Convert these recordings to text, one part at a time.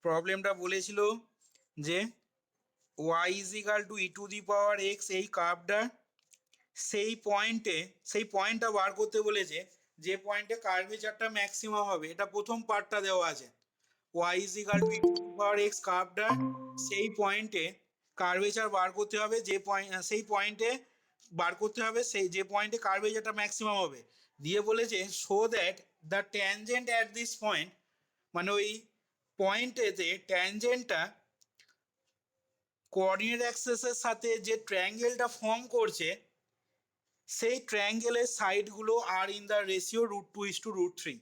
প্রবলেমটা বলেছিল যে y is equal to e to the power x এই কার্ভটা সেই পয়েন্টটা বার করতে বলেছে যে পয়েন্টে কার্ভেচারটা ম্যাক্সিমাম হবে। এটা প্রথম পার্টটা দেওয়া আছে, y is equal to e to the power x কার্ভটা সেই পয়েন্টে কার্ভেচার বার করতে হবে, সেই পয়েন্টে বার করতে হবে সেই যে পয়েন্টে কার্ভেচারটা ম্যাক্সিমাম হবে। দিয়ে বলেছে show that the tangent at this point, মানে ওই পয়েন্টেতে ট্যানজেন্টটা কোঅর্ডিনেট অ্যাক্সেসের সাথে যে ট্রায়াঙ্গেলটা ফর্ম করছে সেই ট্রায়াঙ্গেলের সাইডগুলো আর ইন দ্য রেশিও √2:√3।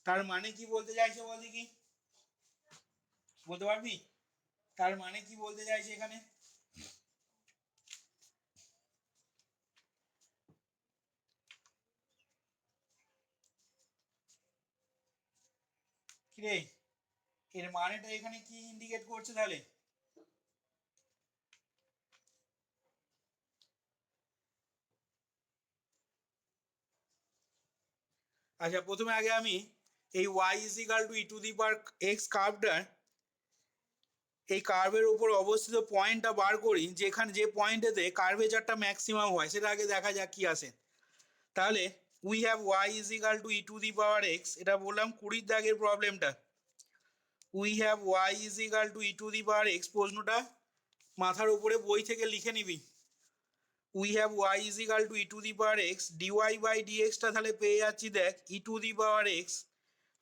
তার মানে কি বলতে চাইছে বলতে কি বলতে পারবি? তার মানে কি বলতে চাইছে এখানে? কিরে, এর মানেটা এখানে কি ইন্ডিকেট করছে তাহলে? আচ্ছা, প্রথমে আগে আমি এই y is equal to e to the power x কার্ভটার এই কার্ভের উপর অবস্থিত পয়েন্টটা বার করি, যেখানে যে পয়েন্টেতে কার্ভেচারটা ম্যাক্সিমাম হয় সেটা আগে দেখা যাক কি আসে। তাহলে we have y is equal to e to the power x, এটা বললাম 20 দাগের প্রবলেমটা। We have y is equal to e to the power x, প্রশ্নটা মাথার উপরে বই থেকে লিখে নিবি। We have y is equal to e to the power x, dy by ডিএক্সটা তাহলে পেয়ে যাচ্ছি দেখ e to the power x,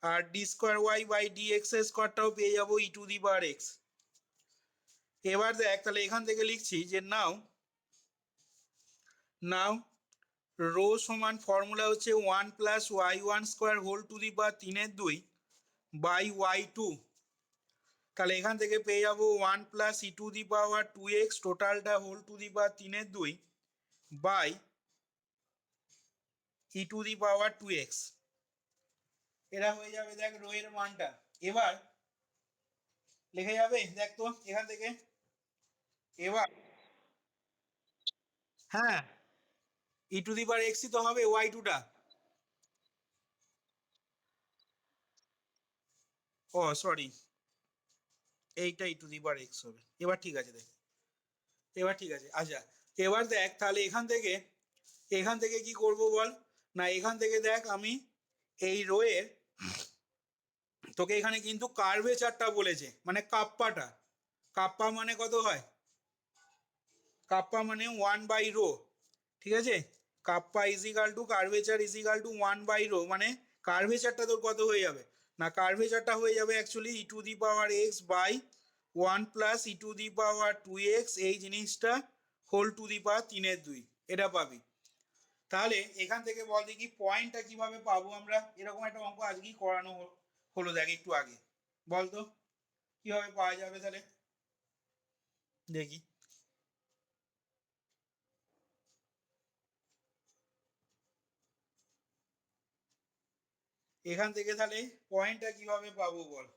আর d square y by dx এর স্কোয়ারটাও পেয়ে যাবো ই টু দি পাওয়ার এক্স। এবার দেখ তাহলে এখান থেকে লিখছি যে নাও রো সমান ফর্মুলা হচ্ছে 1+y1² whole to the power 3/2 by y2। তাহলে এখান থেকে পেয়ে যাবো 1 + ই টু দি পাওয়ার 2x টোটালটা whole to the power 3/2 by E to the power 2x। এটা হয়ে যাবে দেখ রো এর মানটা। এবার লেখা যাবে দেখ তো এখান থেকে। এবার হ্যাঁ, ই টু দি পাওয়ার এক্সই তো হবে y2টা। ও সরি, এইটা ই টু দি পাওয়ার এক্স হবে। এবার ঠিক আছে দেখ, এবার ঠিক আছে। আচ্ছা, এবার দেখ তাহলে এখান থেকে কি করব বল না, এখান থেকে দেখ আমি এই রোয়ের তোকে এখানে কিন্তু কার্ভেচারটা বলেছে, মানে কাপ্পাটা। কাপ্পা মানে কত হয়? কাপ্পা মানে 1/রো, ঠিক আছে? Kappa is equal to curvature is equal to 1/রো, মানে কার্ভেচারটা তোর কত হয়ে যাবে না, কার্ভেচারটা হয়ে যাবে actually E to the power x by 1 + E to the power 2x, এই জিনিসটা হোল টু দি পাওয়ার 3/2, এটা পাবি। তাহলে এখান থেকে বল দেখি পয়েন্টটা কিভাবে পাবো আমরা। এরকম একটা অঙ্ক আজকেই করানো হলো দেখ একটু আগে। বলতো কিভাবে পাওয়া যাবে তাহলে দেখি। এখান থেকে তাহলে পয়েন্টটা কিভাবে পাবো বল।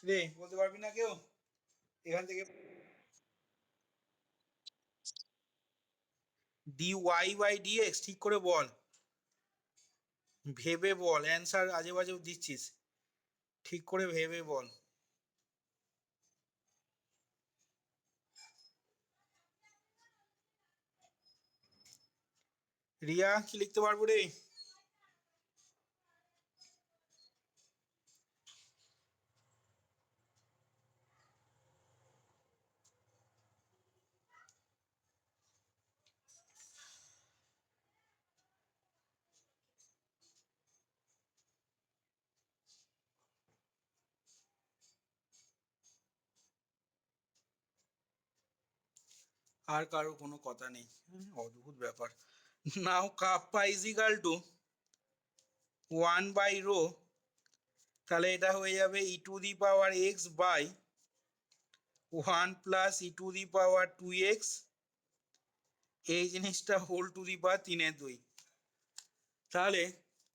রে বলতে পারবি না কেউ এখান থেকে? dy/dx ঠিক করে বল, ভেবে বল, অ্যান্সার আজে বাজে দিচ্ছিস, ঠিক করে ভেবে বল। রিয়া কি লিখতে পারবো রে? আর কারো কোনো কথা নেই, অদ্ভুত ব্যাপার। Now kappa is equal to 1/রো, তাহলে এটা হয়ে যাবে e to the power x by 1 + E to the power 2x এই জিনিসটা হোল টু দি পাওয়ার 3/2। তাহলে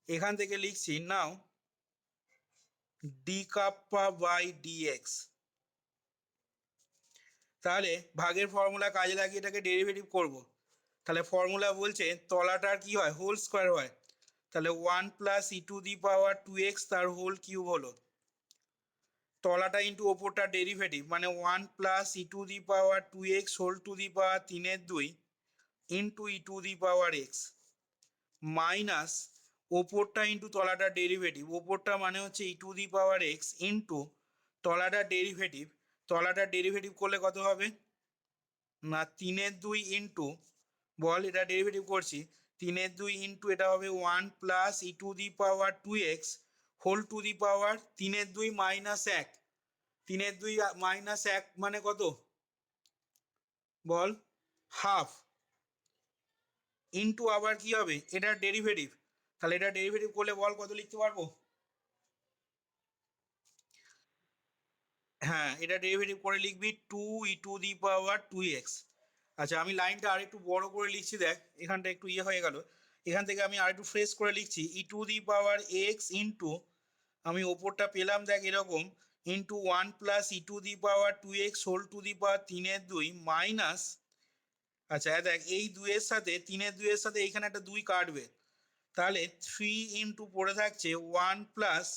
এখান থেকে লিখছি নাও ডি কাপ্পা বাই ডিএক্স। তাহলে ভাগের ফর্মুলা কাজে লাগিয়ে এটাকে ডেরিভেটিভ করব। তাহলে ফর্মুলা বলছে তলাটার কি হয়, হোল স্কোয়ার হয়। তাহলে 1 plus E to the power 2x তার হোল কিউব হলো। তলাটা ইন্টু ওপরটা ডেরিভেটিভ, মানে 1 plus E to the power 2x whole to the power 3/2 into e to the power x minus ওপরটা ইন্টু তলাটা ডেরিভেটিভ, ওপরটা মানে হচ্ছে e to the power x into তলাটা ডেরিভেটিভ। তলাটা ডেরিভেটিভ করলে কত হবে না 3/2 ইন্টু, বল এটা ডেরিভেটিভ করছি, 3/2 ইন্টু এটা হবে 1 plus E to the power 2x whole to the power 3/2 minus 1। 3/2 minus 1 মানে কত বল, হাফ, ইন্টু আবার কি হবে এটার ডেরিভেটিভ। তাহলে এটা ডেরিভেটিভ করলে বল কত লিখতে পারবো, হ্যাঁ এটা ডেরিভেটিভ করে লিখবি 2 e to the power 2x। আচ্ছা আমি লাইনটা আরেকটু বড় করে লিখছি, দেখ এখানটা একটু ইয়ে হয়ে গেল, এখান থেকে আমি আরেকটু ফ্রেশ করে লিখছি e to the power x into, আমি ওপরটা পেলাম দেখ এরকম, into 1 plus E to the power 2x whole to the power 3/2 minus, আচ্ছা দেখ এই 2-এর সাথে 3/2-এর সাথে এইখানে একটা 2 কাটবে, তাহলে 3 ইন্টু পড়ে থাকছে 1 plus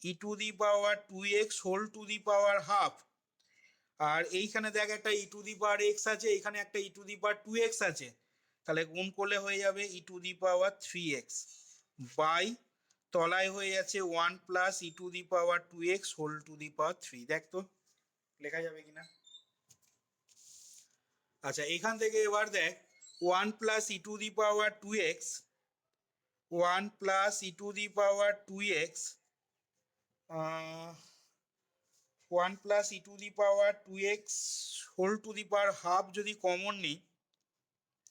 E to the power 2x whole to the power half, আর এইখানে দেখ একটা ই টু দি পাওয়ার এক্স আছে, এখানে একটা ই টু দি পাওয়ার 2x আছে, তাহলে গুণ করলে হয়ে যাবে e to the power 3x by তলায় হয়ে যাচ্ছে 1 plus E to the power 2x whole to the power 3। দেখ তো লেখা যাবে কিনা। আচ্ছা এখান থেকে এবার দেখ 1 plus E to the power 2x, 1 plus E to the power 2x, 1 plus E to the power 2x whole to the power half যদি কমন নিই,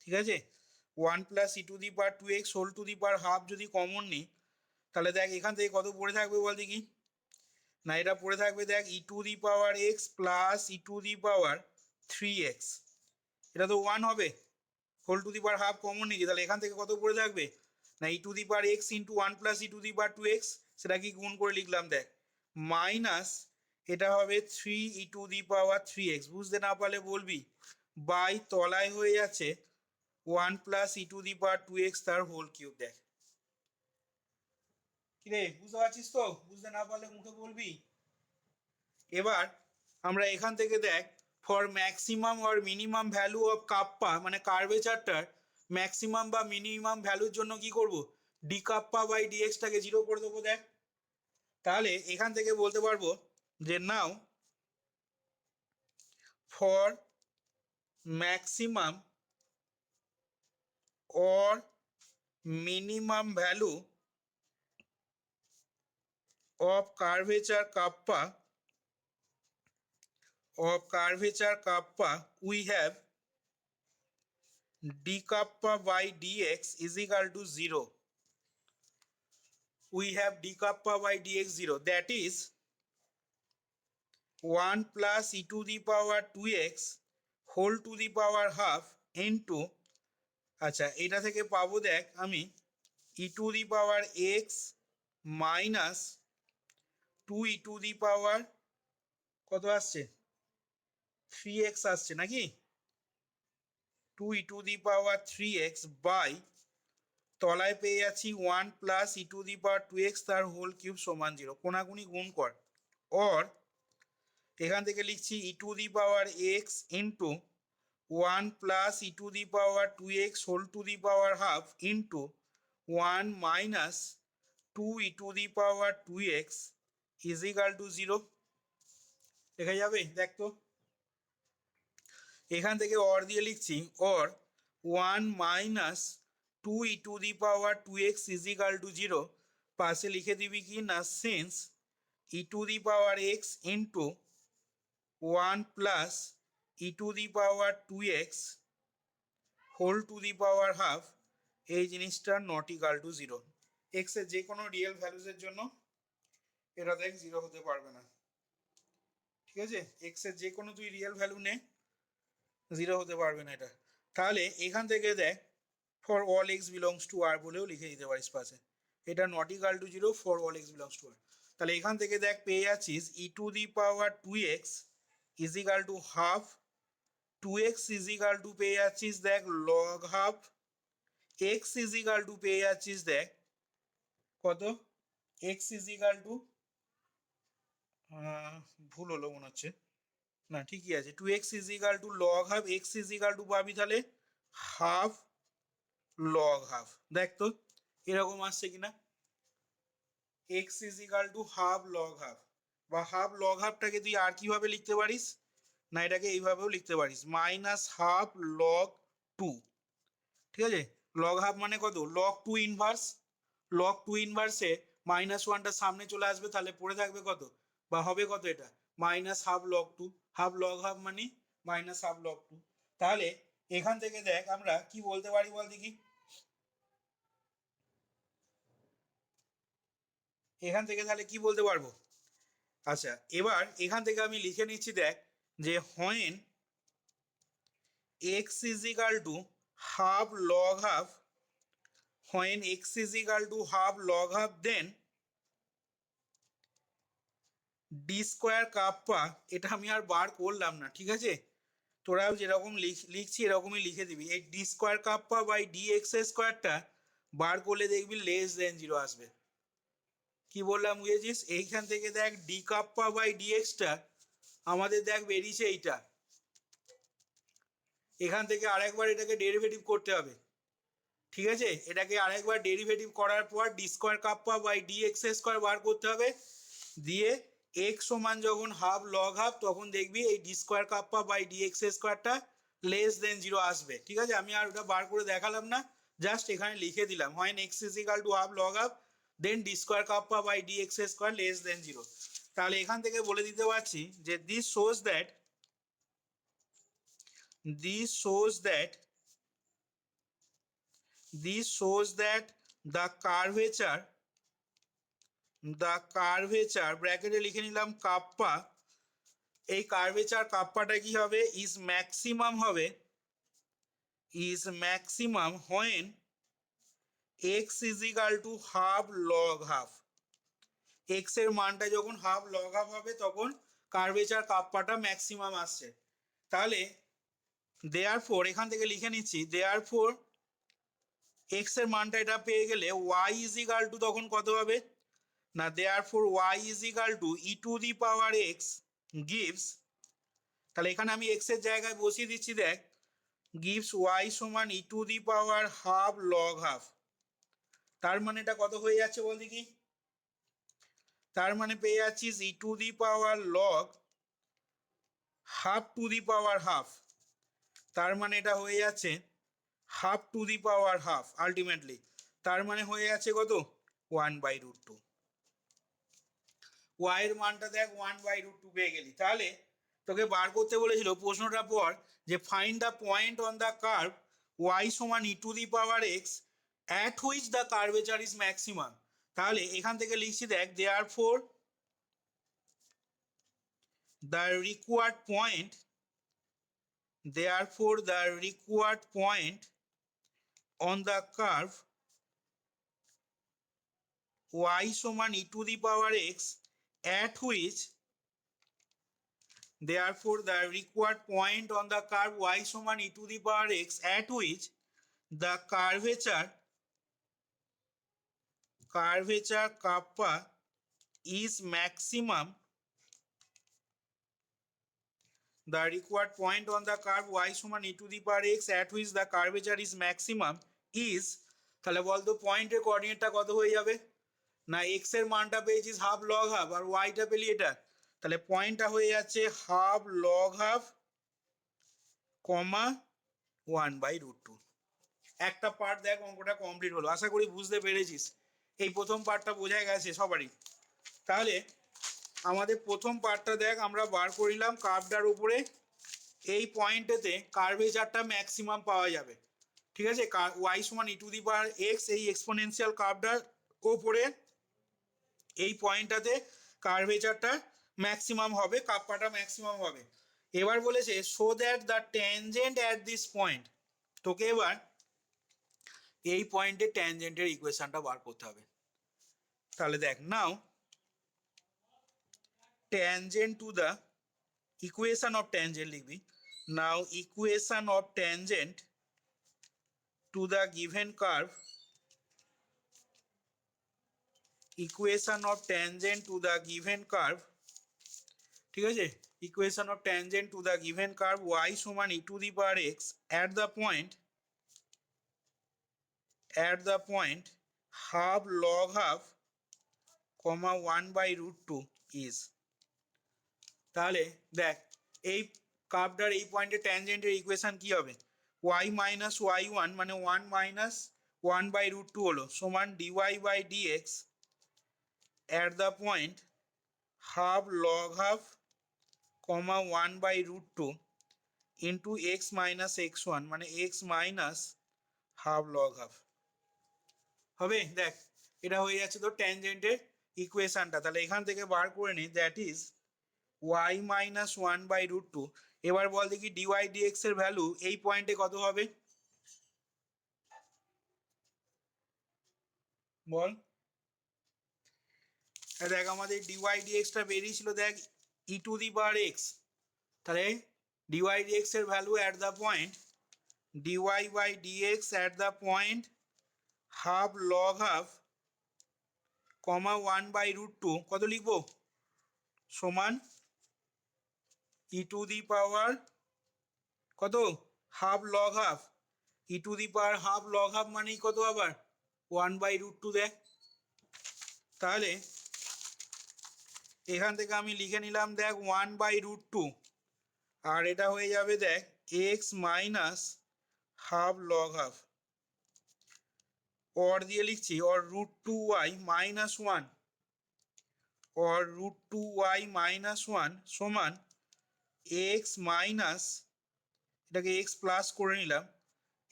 ঠিক আছে, 1 plus E to the power 2x whole to the power half যদি common নিই, তাহলে দেখ এখান থেকে কত পড়ে থাকবে বল দেখি, না এটা পড়ে থাকবে দেখ e to the power x plus E to the power 3x, এটা তো 1 হবে, whole to the power half common নিয়েছি, তাহলে এখান থেকে কত পড়ে থাকবে না e to the power x into 1 plus E to the power 2x, সেটা কি গুণ করে লিখলাম দেখ, মাইনাস এটা হবে 3 ই টু দি পাওয়ার 3x, বুঝতে না পারলে বলবি, বাই তলায় হয়ে যাচ্ছে 1 plus E to the power 2x তার হোল কিউব। দেখ কিরে বুঝতে পারছিস তো, বুঝতে না পারলে মুখে বলবি। এবার আমরা এখান থেকে দেখ for maximum or minimum value of kappa, মানে কার্ভেচারটার ম্যাক্সিমাম বা মিনিমাম ভ্যালুর জন্য কি করব, ডি কাপ্পা বাই ডিএক্সটাকে 0 করে দেবো। দেখ তাহলে এখান থেকে বলতে পারবো যে নাও for maximum or minimum value of curvature kappa we have d kappa by dx is equal to 0. We have d kappa by dx 0, that is 1 plus e to the power 2x whole to the power half into, আচ্ছা এটা থেকে পাবো দেখ আমি e to the power x minus 2 e to the power কত আসছে 3x আসছে নাকি, 2 e to the power 3x by তলায় পেয়ে যাচ্ছি 1 plus E to the power 2x তার হোল কিউব সমান 0, কোনাকুনি গুণ কর, অর এখান থেকে লিখছি e to the power x into 1 plus E to the power 2x whole to the power half into 1 minus 2 e to the power 2x is equal to 0। লেখা যাবে দেখ তো, এখান থেকে অর দিয়ে লিখছি or 1 minus 2 e to the power 2x is equal to 0, পাশে লিখে দিবি কি না since e to the power x into 1 plus E to the power 2x whole to the power half, এই জিনিসটা নট ইকাল টু 0। এক্স এর যে কোনো রিয়েল ভ্যালুজের জন্য এটা দেখ 0 হতে পারবে না, ঠিক আছে, এক্স এর যে কোনো তুই রিয়েল ভ্যালু নে 0 হতে পারবে না এটা। তাহলে এখান থেকে দেখ for all x belongs to R বলেও লিখে দিতে পারিস পাশে, এটা not equal to 0 for all x belongs to R. তাহলে এখান থেকে দেখ পেয়ে যাচ্ছিস e to the power 2x is equal to half, 2x is equal to পেয়ে যাচ্ছিস দেখ log half, x is equal to পেয়ে যাচ্ছিস দেখ কত, x ইজ ইকাল টু ভুল হলো মনে হচ্ছে, না ঠিকই আছে, 2x is equal two log half, x is equal two পাবি তাহলে হাফ লগ হাফ। দেখ তো এরকম আসছে কিনা, x is equal to half log half, বা হাফ লগ হাফটাকে তুই আর কিভাবে লিখতে পারিস, না এটাকে এইভাবেও লিখতে পারিস মাইনাস হাফ লগ টু। ঠিক আছে, লগ হাফ মানে কত, log two inverse, log two ইনভার্সে মাইনাস ওয়ানটা সামনে চলে আসবে, তাহলে পড়ে থাকবে কত, বা হবে কত এটা minus half log two, half log half মানে মাইনাস হাফ লগ টু। তাহলে এখান থেকে দেখ আমরা কি বলতে পারি বল দেখি, এখান থেকে তাহলে কি বলতে পারবো, আচ্ছা এবার এখান থেকে আমি লিখে নিচ্ছি দেখ যে when x is equal to half log half, when x is equal to half log half then d square kappa, এটা আমি আর বার করলাম না, ঠিক আছে তোরাও যেরকম লিখছি এরকমই লিখে দিবি, এই d square kappa by d x স্কোয়ারটা বার করলে দেখবি লেস দেন 0 আসবে। কি বললাম বুঝেছিস, এইখান থেকে দেখ ডি কাপ্পা বাই ডি এক্সটা আমাদের দেখ বেরিয়েছে এইটা, এখান থেকে আরেকবার এটাকে ডেরিভেটিভ করতে হবে, ঠিক আছে এটাকে আরেকবার ডেরিভেটিভ করার পর d square kappa by d x square বার করতে হবে, দিয়ে এক্স সমান যখন হাফ লগ হাফ তখন দেখবি এই d square kappa by d x স্কোয়ারটা লেস দেন 0 আসবে। ঠিক আছে, আমি আর ওটা বার করে দেখালাম না, জাস্ট এখানে লিখে দিলাম হয় x is equal to half log half then d square kappa by d x square less than 0। তাহলে এখান থেকে বলে দিতে পারছি যে this shows that, this shows that, this shows that the curvature, the curvature ব্র্যাকেটে লিখে নিলাম কাপ্পা, এই কার্ভেচার কাপ্পাটা কি হবে ইজ ম্যাক্সিমাম হবে, is maximum when x is equal to half log half, x এর মানটা যখন হাফ লগ হাফ হবে তখন কার্ভেচার কাপ্পাটা ম্যাক্সিমাম আসছে। তাহলে দেয়ার ফোর এখান থেকে লিখে নিচ্ছি, দেয়ার ফোর এক্স এর মানটা এটা পেয়ে গেলে ওয়াই ইজ ইকাল টু তখন কত হবে, না therefore y is equal to e to the power x gives, তাহলে এখানে আমি এক্স এর জায়গায় বসিয়ে দিচ্ছি দেখ গিভস ওয়াই সমান e to the power half log half, তার মানে এটা কত হয়ে যাচ্ছে বল দেখি, তার মানে পেয়ে যাচ্ছিস e to the power log half to the power half, তার মানে এটা হয়ে যাচ্ছে half to the power half ultimately, তার মানে হয়ে যাচ্ছে কত 1/√2, ওয়াই এর মানটা দেখ 1/√2 পেয়ে গেলি। তাহলে তোকে বার করতে বলেছিল প্রশ্নটা পর যে find the point on the curve y সমান e to the power x at which the curvature is maximum. তাহলে এখান থেকে লিখছি দেখ therefore the required point, therefore the required point on the curve y সমান e to the power x at which, therefore the required point on the curve y সমান e to the power x at which the curvature kappa is maximum, the required point on the curve y সমান e to the power x at which the curvature is maximum is, তাহলে বলতো পয়েন্টের কোঅর্ডিনেটটা কত হয়ে যাবে, না x এর মানটা পেয়েছিস হাফ লগ হাফ আর ওয়াইটা পেলি এটা, তাহলে পয়েন্টটা হয়ে যাচ্ছে হাফ লগ হাফ কমা 1/√2। একটা পার্ট দেখ অঙ্কটা কমপ্লিট হলো, আশা করি বুঝতে পেরেছিস, এই প্রথম পার্টটা বোঝা গেছে সবারই। তাহলে আমাদের প্রথম পার্টটা দেখ আমরা বার করিলাম কার্ভটার উপরে এই পয়েন্টেতে কার্ভেচারটা ম্যাক্সিমাম পাওয়া যাবে, ঠিক আছে ওয়াই সমান e to the power x এই এক্সপোনেনশিয়াল কার্ভটার ওপরে এই পয়েন্টটাতে কার্ভেচারটা ম্যাক্সিমাম হবে, কাপ্পাটা ম্যাক্সিমাম হবে। এবার বলেছে show that the tangent at this point, তোকে এবার এই পয়েন্টে ট্যানজেন্টের ইকুয়েশনটা বার করতে হবে। তাহলে দেখ, now tangent to the equation of tangent লিখবি। Now equation of tangent to the given curve, equation of tangent to the given curve, ঠিক আছে, equation of tangent to the given curve y সমান e to the power x at the point half log half comma 1 by root 2 is। তাহলে দেখ, এই কার্ভটার এই পয়েন্টে ট্যানজেন্টের equation কি হবে? y মাইনাস y1 মানে 1 মাইনাস 1 বাই রুট 2 হলো সমান dy by dx at the point half log half comma 1 by root 2 into x minus x1 মানে x minus half log half হবে। দেখ, এটা হয়ে যাচ্ছে তো ট্যানজেন্টের ইকুয়েশনটা। তাহলে এখান থেকে বার করে নি, that is y minus 1 by root 2। এবার বল দেখি dy dx এর ভ্যালু এই পয়েন্টে কত হবে, বল। দেখ, আমাদের dy dx টা বেরিয়েছিল দেখ e to the power x। তাহলে dy dx এর value at the point dy by dx at the point half log half comma 1 by root 2 কত লিখবো, সমান ই টু দি পাওয়ার কত, half log half. E to the power half log half মানেই কত আবার 1 by root 2 দেখ। তাহলে এখান থেকে আমি লিখে নিলাম দেখ 1 বাই রুট 2, আর এটা হয়ে যাবে দেখ x minus half log half, or দিয়ে লিখছি or root 2y minus 1, or root 2y minus 1 সমান এক্স মাইনাস, এটাকে এক্স প্লাস করে নিলাম,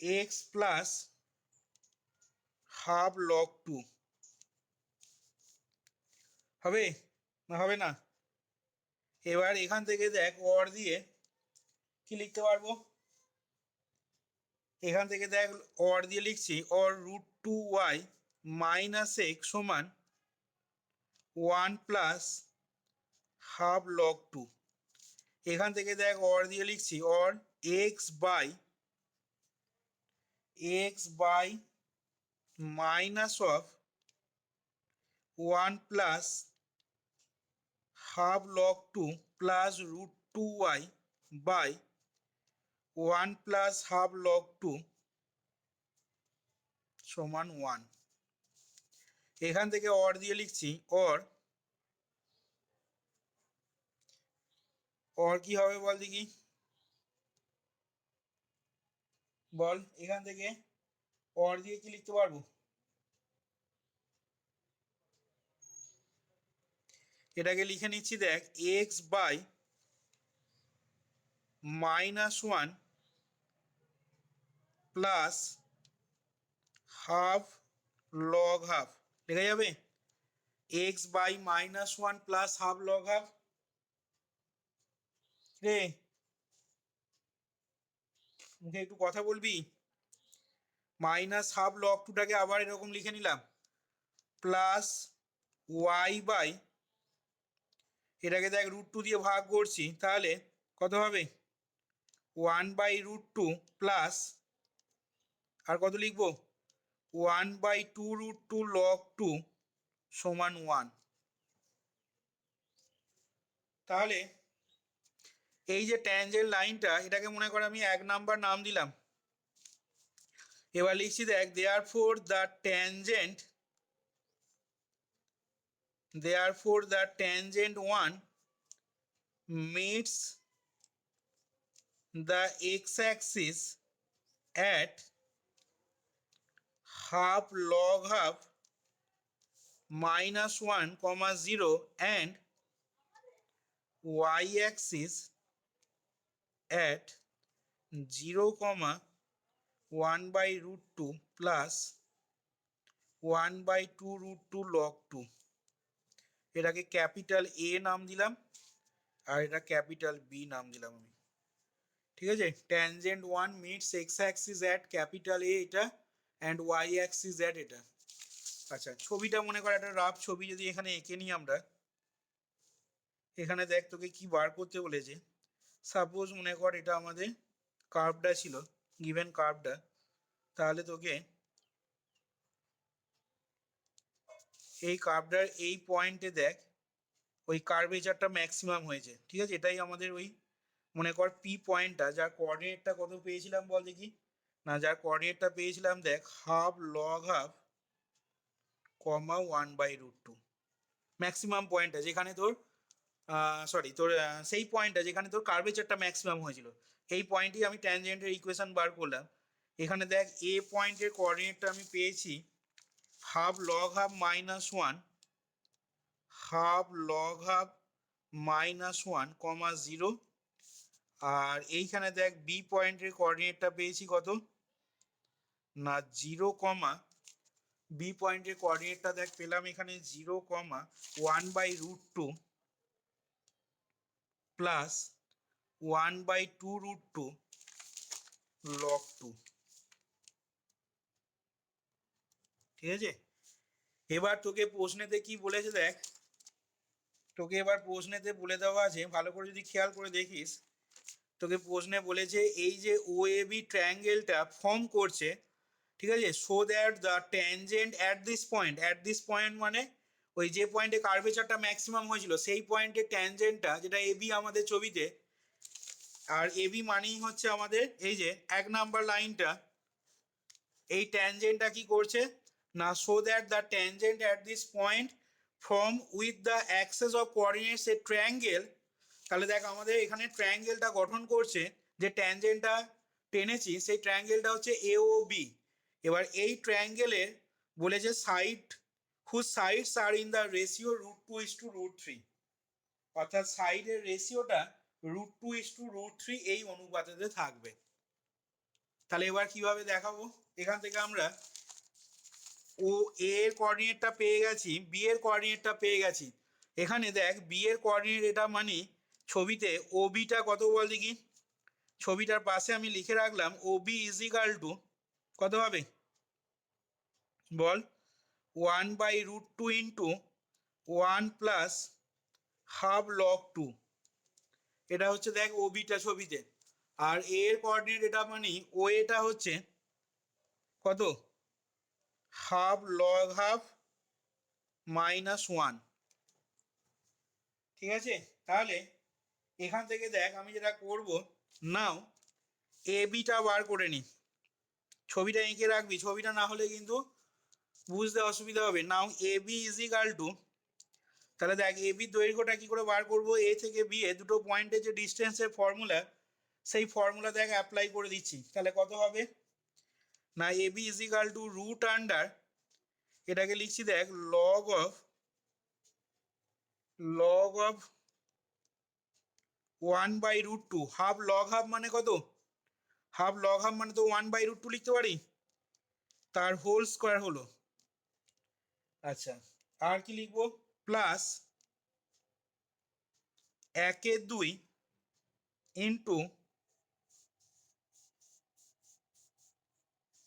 এক্স প্লাস হাফ লগ 2 হবে না, হবে না? এবার এখান থেকে দেখ অর দিয়ে কি লিখতে পারবো, এখান থেকে দেখ অর দিয়ে লিখছি or root 2y minus x সমান 1 প্লাস হাফ লগ 2। এখান থেকে দেখ অর দিয়ে লিখছি or x by minus of 1 plus half log 2 plus root 2y by 1 plus half log 2 সমান 1। এখান থেকে অর দিয়ে লিখছি অর কি হবে বল দেখি, বল এখান থেকে অর দিয়ে কি লিখতে পারবো, এটাকে লিখে নিচ্ছি দেখ x by minus 1 plus half log half লেখা যাবে, x by minus 1 plus half log half. রে মুখে একটু কথা বলবি, মাইনাস হাফ লগ 2টাকে আবার এরকম লিখে নিলাম প্লাস ওয়াই বাই, এটাকে দেখ রুট 2 দিয়ে ভাগ করছি, তাহলে কত হবে 1 বাই রুট 2 প্লাস আর কত লিখবো 1 বাই 2 রুট 2 লগ 2 সমান 1। তাহলে এই যে ট্যানজেন্ট লাইনটা, এটাকে মনে করে আমি 1 নাম্বার নাম দিলাম। এবার লিখছি দেখ therefore the tangent 1 meets the x-axis at half log half minus 1 comma 0 and y-axis at 0 comma 1 by root 2 plus 1 by 2 root 2 log 2। এটাকে ক্যাপিটাল এ নাম দিলাম আর এটা ক্যাপিটাল বি নাম দিলাম আমি, ঠিক আছে, tangent one meets x Axis at capital A এটা অ্যান্ড ওয়াই অ্যাক্সিস অ্যাট এটা। আচ্ছা, ছবিটা মনে কর একটা রাফ ছবি যদি এখানে এঁকে নিই আমরা, এখানে দেখ তোকে কি বার করতে বলেছে। সাপোজ মনে কর এটা আমাদের কার্ভটা ছিল, গিভেন কার্ভটা, তাহলে তোকে এই কার্ভটার এই পয়েন্টে দেখ ওই কার্ভেচারটা ম্যাক্সিমাম হয়েছে। ঠিক আছে, এটাই আমাদের ওই মনে কর পি পয়েন্টটা, যার কোঅর্ডিনেটটা কত পেয়েছিলাম বল দেখি, না যার কোঅর্ডিনেটটা পেয়েছিলাম দেখ হাফ লগ হাফ কমা 1/√2, ম্যাক্সিমাম পয়েন্টটা যেখানে তোর সরি তোর সেই পয়েন্টটা যেখানে তোর কার্ভেচারটা ম্যাক্সিমাম হয়েছিল, এই পয়েন্টই আমি ট্যানজেন্টের ইকুয়েশন বার করলাম। এখানে দেখ এ পয়েন্টের কোঅর্ডিনেটটা আমি পেয়েছি half log half -1, half log half -1 কমা 0, আর এইখানে দেখ বি পয়েন্টের কোঅর্ডিনেটটা পেয়েছি কত না 0 কমা, বি পয়েন্টের কোঅর্ডিনেটটা দেখ পেলাম এখানে 0 কমা 1/√2 প্লাস 1/2√2 log 2। ঠিক আছে, এবার তোকে প্রশ্নেতে কি বলেছে দেখ, তোকে এবার প্রশ্নেতে বলে দেওয়া আছে, ভালো করে যদি খেয়াল করে দেখিস, তোকে প্রশ্নে বলেছে এই যে ও এ বি ট্রায়াঙ্গেলটা ফর্ম করছে, ঠিক আছে, so that the tangent at this point মানে ওই যে পয়েন্টে কার্ভেচারটা ম্যাক্সিমাম হয়েছিল সেই পয়েন্টে ট্যানজেন্টটা যেটা এ বি আমাদের ছবিতে, আর এ বি মানেই হচ্ছে আমাদের এই যে 1 নাম্বার লাইনটা, এই ট্যানজেন্টটা কি করছে না so that the tangent at this point from with the access of coordinates a triangle. তাহলে দেখ আমাদের এখানে ট্রায়াঙ্গেলটা গঠন করছে, যে ট্যানজেন্টটা টেনেছি সেই ট্রায়াঙ্গেলটা হচ্ছে এ ও বি। এবার এই ট্রায়াঙ্গেলের বলেছে side whose sides are in the ratio √2:√3, অর্থাৎ সাইডের রেশিওটা √2:√3 এই অনুপাতেতে থাকবে। তাহলে এবার কিভাবে দেখাবো, এখান থেকে আমরা ও এর কোঅর্ডিনেটটা পেয়ে গেছি, বি এর কোঅর্ডিনেটটা পেয়ে গেছি। এখানে দেখ বি এর কোঅর্ডিনেট এটা মানে ছবিতে ও বিটা কত বল দেখি, ছবিটার পাশে আমি লিখে রাখলাম ও বি ইজ ইকাল টু কত হবে বল 1/√2 ইন্টু 1 প্লাস হাফ লগ 2, এটা হচ্ছে দেখ ও বিটা ছবিতে। আর এর কোঅর্ডিনেট এটা মানে ও এটা হচ্ছে কত হাফ লগ হাফ -1। ঠিক আছে, তাহলে এখান থেকে দেখ আমি যেটা করব, নাও এ বিটা বার করে নি, ছবিটা এঁকে রাখবি, ছবিটা না হলে কিন্তু বুঝতে অসুবিধা হবে। নাও এ বি ইজ ইকাল টু, তাহলে দেখ এ বি দৈর্ঘ্যটা কি করে বার করব, এ থেকে বি এ দুটো পয়েন্টের যে ডিস্টেন্সের ফর্মুলা, সেই ফর্মুলা দেখ অ্যাপ্লাই করে দিচ্ছি। তাহলে কত হবে না A B is equal to root under, এটাকে লিখছি দেখ log of 1/√2, half log half মানে কত, হাফ লগ হাফ মানে তো 1/√2 লিখতে পারি, তার হোল স্কোয়ার হলো। আচ্ছা, আর কি লিখবো, প্লাস 1/2 ইন্টু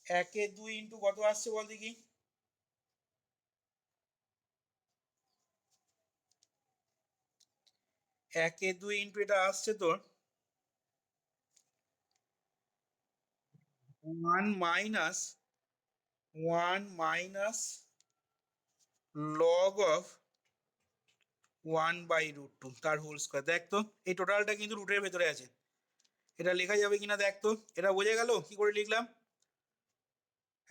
1/2 ইন্টু কত আসছে বল দেখি, 1/2 ইন্টু এটা আসছে তোর 1 মাইনাস লগ অফ 1/√2 তার হোল স্কোয়ার। দেখ তো এই টোটালটা কিন্তু রুটের ভেতরে আছে, এটা লেখা যাবে কিনা দেখ তো, এটা বোঝা গেল কি করে লিখলাম।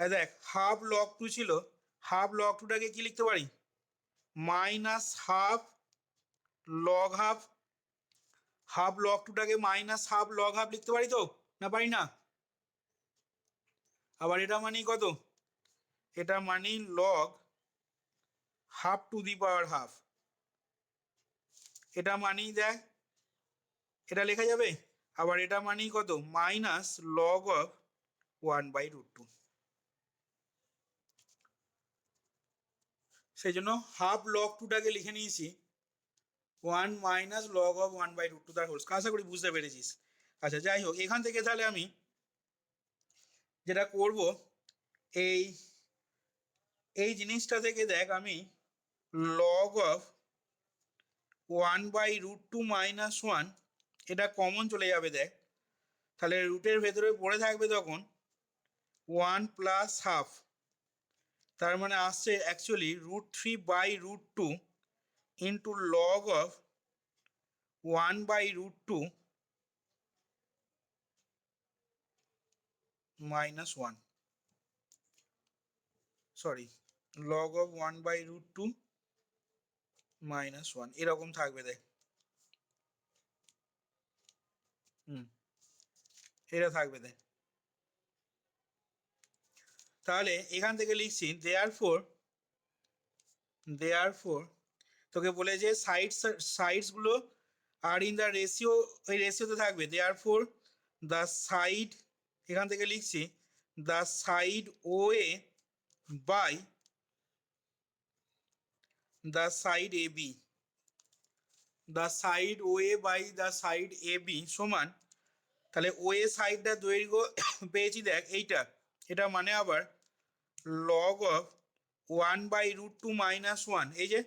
হ্যাঁ দেখ হাফ লগ 2 ছিল, হাফ লগ 2টাকে কি লিখতে পারি minus half log half, half log 2টাকে মাইনাস হাফ লগ হাফ লিখতে পারি তো, না পারি না। আবার এটা মানেই কত, এটা মানেই log half to the power half, এটা মানেই দেখ এটা লেখা যাবে। আবার এটা মানেই কত মাইনাস লগ অফ 1/√2, সেই জন্য হাফ লগ 2টাকে লিখে নিয়েছি 1 মাইনাস লগ অফ 1/√2 তার হোল। আশা করি বুঝতে পেরেছিস। আচ্ছা যাই হোক, এখান থেকে তাহলে আমি যেটা করব, এই এই জিনিসটা থেকে দেখ আমি লগ অফ 1/√2 মাইনাস 1 এটা কমন চলে যাবে দেখ, তাহলে রুটের ভেতরে পড়ে থাকবে তখন 1 প্লাস হাফ, তার মানে আসছে actually √3/√2 into log of 1/√2 minus 1, sorry, log of 1/√2 minus 1 এরকম থাকবে দেখ। এটা থাকবে দেখ। তাহলে এখান থেকে লিখছি দেয়ারফর তোকে বলে যে সাইডসগুলো আর ইন দ্য রেশিও, ওই রেশিওতে থাকবে। দেয়ারফর দ্য সাইড, এখান থেকে লিখছি the side O A by the side A B, the side O A by the side A B সমান, তাহলে ও এ সাইডটা দৈর্ঘ্য পেয়েছি দেখ এইটা, এটা মানে আবার লগ অফ 1/√2 মাইনাস 1, এই যে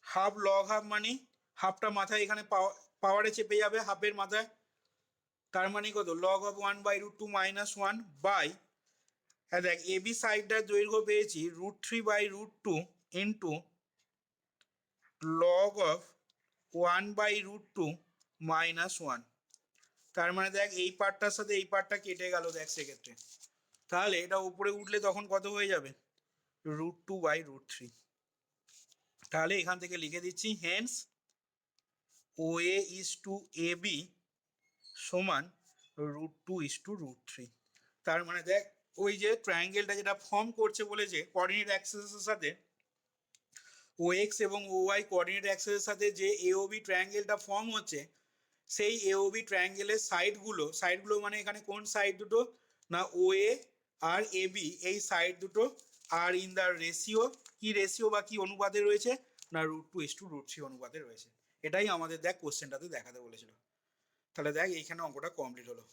হাফ, লগ হাফ মানে হাফটা মাথায় এখানে পাওয়ারে চেপে যাবে হাফের মাথায়, তার মানে কত লগ অফ 1/√2 মাইনাস 1 বাই, হ্যাঁ দেখ এ বি সাইডটার দৈর্ঘ্য পেয়েছি √3/√2 ইন্টু লগ অফ 1/√2 মাইনাস 1, তার মানে দেখ এই পার্টটার সাথে এই পার্টটা কেটে গেল দেখ সেক্ষেত্রে, তাহলে এটা উপরে উঠলে তখন কত হয়ে যাবে √2/√3। তাহলে এখান থেকে লিখে দিচ্ছি hence O A is to A B সমান √2:√3। তার মানে দেখ ওই যে ট্রায়াঙ্গেলটা যেটা ফর্ম করছে বলেছে কোঅর্ডিনেট অ্যাক্সিসের সাথে, ও এক্স এবং ও ওয়াই কোঅর্ডিনেট অ্যাক্সিসের সাথে যে এ ও বি ট্রায়াঙ্গেলটা ফর্ম হচ্ছে, সেই এ ও বি ট্রায়াঙ্গেলের সাইডগুলো মানে এখানে কোন সাইড দুটো না ও এ আর এ বি, এই সাইড দুটো আর ইন দ্য রেশিও, কি রেশিও বা কি অনুপাতে রয়েছে না √2:√3 অনুপাতে রয়েছে। এটাই আমাদের দেখ কোশ্চেনটাতে দেখাতে বলেছিল। তাহলে দেখ এইখানে অঙ্কটা কমপ্লিট হলো।